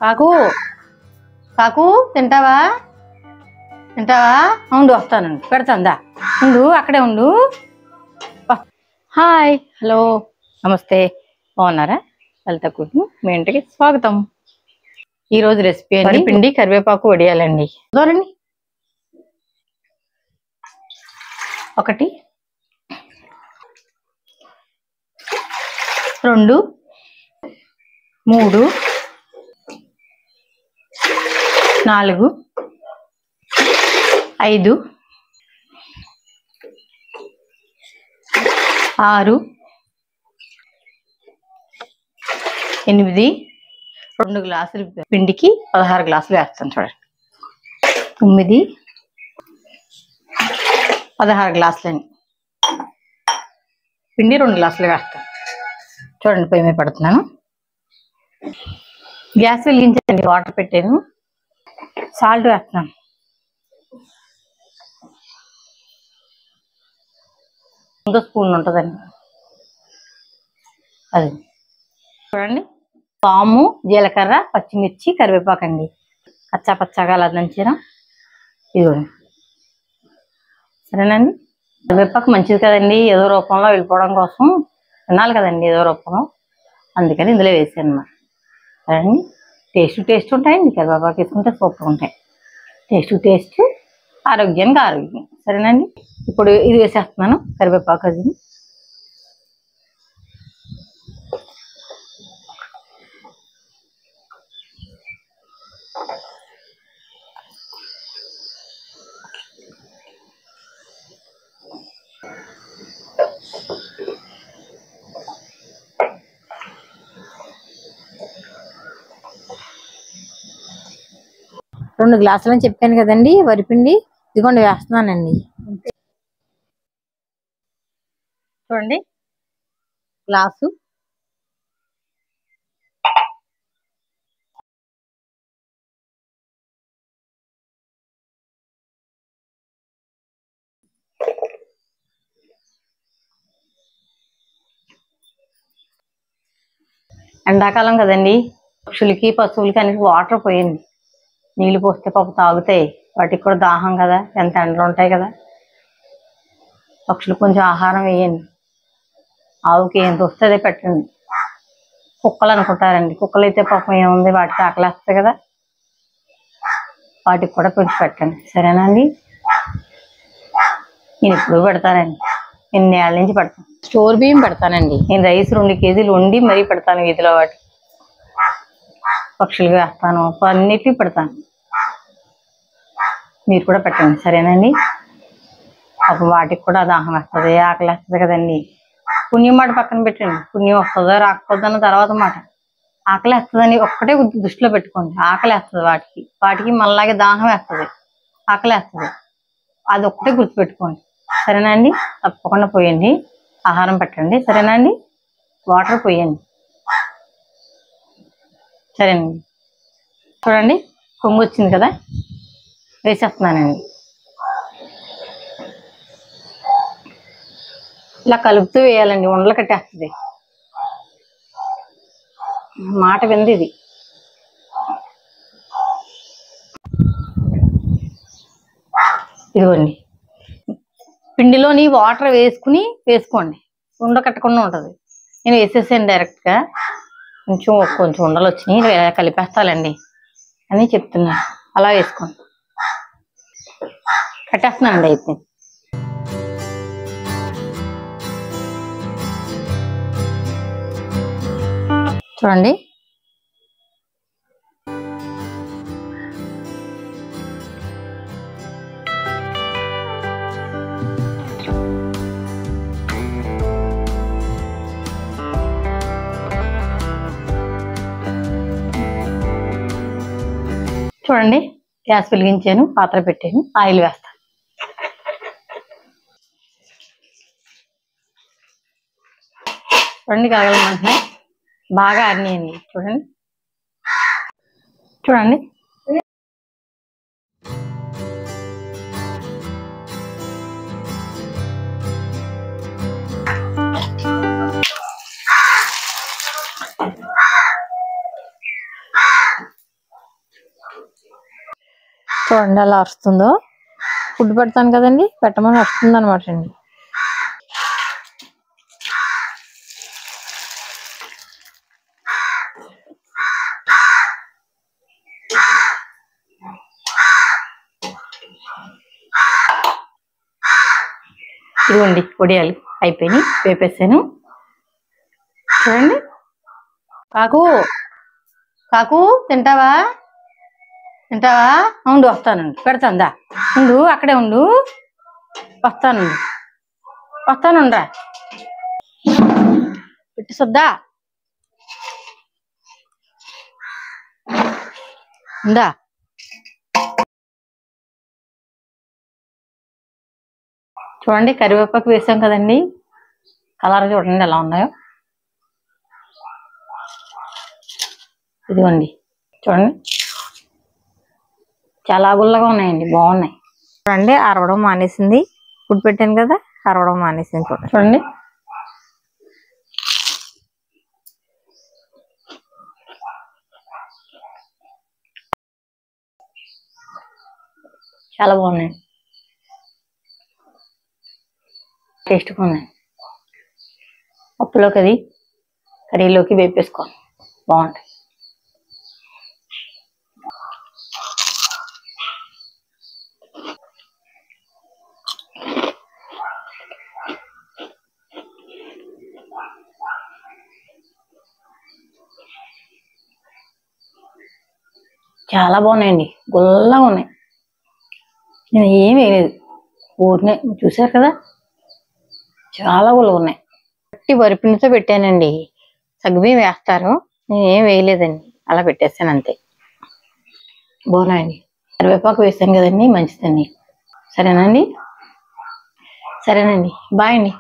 కాకు కాకు తింటావా తింటావా? ఉండు వస్తానండి, పెడతాందా, ఉండు అక్కడే ఉండు. హాయ్, హలో, నమస్తే, బాగున్నారా? లలిత కుకింగ్ మీ ఇంటికి స్వాగతం. ఈరోజు రెసిపీ అండి పిండి కరివేపాకు వడియాలండి. చూడండి, 1 2 3 4 5 6 8 2 గ్లాసులు పిండికి 16 గ్లాసులు వేస్తాను. చూడండి, 9 16 గ్లాసులని పిండి 2 గ్లాసులు వేస్తాను. చూడండి, పొయ్యి మీద పెడుతున్నాను. గ్యాస్ వెలిగించండి, వాటర్ పెట్టాను, సాల్ట్ వేస్తున్నాను. ముందు స్పూన్ ఉంటుందండి అది. చూడండి, పాము, జీలకర్ర, పచ్చిమిర్చి, కరివేపాకండి, కచ్చా పచ్చాగా అలా దంచిన ఇదిగోండి. సరేనండి, కరివేపాకు మంచిది కదండి, ఏదో రూపంలో వెళ్ళిపోవడం కోసం తినాలి కదండి, ఏదో రూపంలో, అందుకని ఇందులో వేసాను అన్నమాట. సరేనండి, టేస్ట్ ఉంటాయండి, కరివేపాకు వేసుకుంటే సూపర్ ఉంటాయి. టేస్ట్ ఆరోగ్యానికి ఆరోగ్యం. సరేనండి, ఇప్పుడు ఇది వేసేస్తున్నాను, కరివేపాకు అది. రెండు గ్లాసులని చెప్పాను కదండి వరిపిండి, ఇదిగోండి వేస్తున్నానండి. చూడండి, గ్లాసు ఎండాకాలం కదండి, పక్షులకి పశువులకి అన్నిటికీ వాటర్ పోయండి. నీళ్ళు పోస్తే పాప తాగుతాయి, వాటికి కూడా దాహం కదా, ఎంత ఎండలు ఉంటాయి కదా. పక్షులకు కొంచెం ఆహారం వేయండి, ఆవుకి ఎంత వస్తే అదే పెట్టండి. కుక్కలు అనుకుంటారండి, కుక్కలు అయితే పాపం ఏముంది, వాటికి ఆకలేస్తాయి కదా, వాటికి కూడా కొంచెం పెట్టండి. సరేనండి, నేను ఎప్పుడు పెడతానండి, ఎన్నేళ్ళ నుంచి పెడతాను. స్టోర్ బియ్యం పెడతానండి, నేను రైస్ 2 కేజీలు వండి మరీ పెడతాను వీధిలో. వాటి పక్షులు వేస్తాను, అన్నిటికీ పెడతాను, మీరు కూడా పెట్టండి. సరేనండి, అప్పుడు వాటికి కూడా దాహం వేస్తుంది, ఆకలి వేస్తుంది కదండి. పుణ్యం మాట పక్కన పెట్టండి, పుణ్యం వస్తుందో రాకపోతుందన్న తర్వాత మాట. ఆకలి వేస్తుందని ఒక్కటే దృష్టిలో పెట్టుకోండి, ఆకలి వేస్తుంది వాటికి మనలాగే దాహం వేస్తుంది, ఆకలి వేస్తుంది, అది ఒక్కటే గుర్తుపెట్టుకోండి. సరేనండి, తప్పకుండా పోయండి, ఆహారం పెట్టండి. సరేనండి, వాటర్ పోయండి. సరేనండి, చూడండి, పొంగు వచ్చింది కదా, వేసేస్తున్నానండి. ఇలా కలుపుతూ వేయాలండి, ఉండలు కట్టేస్తుంది, మాట వింది ఇది. ఇదిగోండి, పిండిలోని వాటర్ వేసుకోండి, ఉండ కట్టకుండా ఉంటుంది. నేను వేసేసాను డైరెక్ట్గా, కొంచెం ఉండలు వచ్చినాయి, కలిపేస్తాలండి అని చెప్తున్నా. అలా వేసుకోండి, కట్టేస్తున్నానండి. అయిపోయింది. చూడండి, చూడండి, గ్యాస్ వెలిగించాను, పాత్ర పెట్టాను, ఆయిల్ వేస్తాను. చూడండి, కలగలమంటున్నాయి, బాగా ఆరినాయండి. చూడండి చూడండి, చూడండి అలా వస్తుందో. ఫుడ్ పెడతాను కదండి, పెట్టమని వస్తుంది అనమాట అండి. ఇదిగోండి వడియాలు అయిపోయినాయి, వేపేసాను. చూడండి. కాకు కాకు తింటావా తింటావా? ఉండు వస్తానండి, పెడతాందా. ఉండు అక్కడే ఉండు, వస్తానండి వస్తానుండ్రా. పెట్టి సొద్దా ఉందా. చూడండి కరివేపాకు వేసాం కదండి, కలర్ చూడండి ఎలా ఉన్నాయో. ఇదిగోండి చూడండి, చాలా గుల్లగా ఉన్నాయండి, బాగున్నాయి. చూడండి అరవడం మానేసింది, ఫుడ్ పెట్టాను కదా, అరవడం మానేసింది. చూడండి చాలా బాగున్నాయి, టేస్ట్గా ఉన్నాయి. పప్పులోకి అది కర్రీలోకి వేపేసుకోవాలి, బాగుంటాయి. చాలా బాగున్నాయండి, గుల్లగా ఉన్నాయి. నేను ఏం వేయలేదు, ఊరినే చూసారు కదా, చాలా గుల్లగా ఉన్నాయి. పట్టి వరిపిండితో పెట్టానండి, సగ్గుబియ్యం వేస్తారు, నేను ఏం వేయలేదండి, అలా పెట్టేస్తాను అంతే. బాగున్నాయండి, కరివేపాకు వేసాను కదండి, మంచిదండి. సరేనండి, సరేనండి, బాయ్ అండి.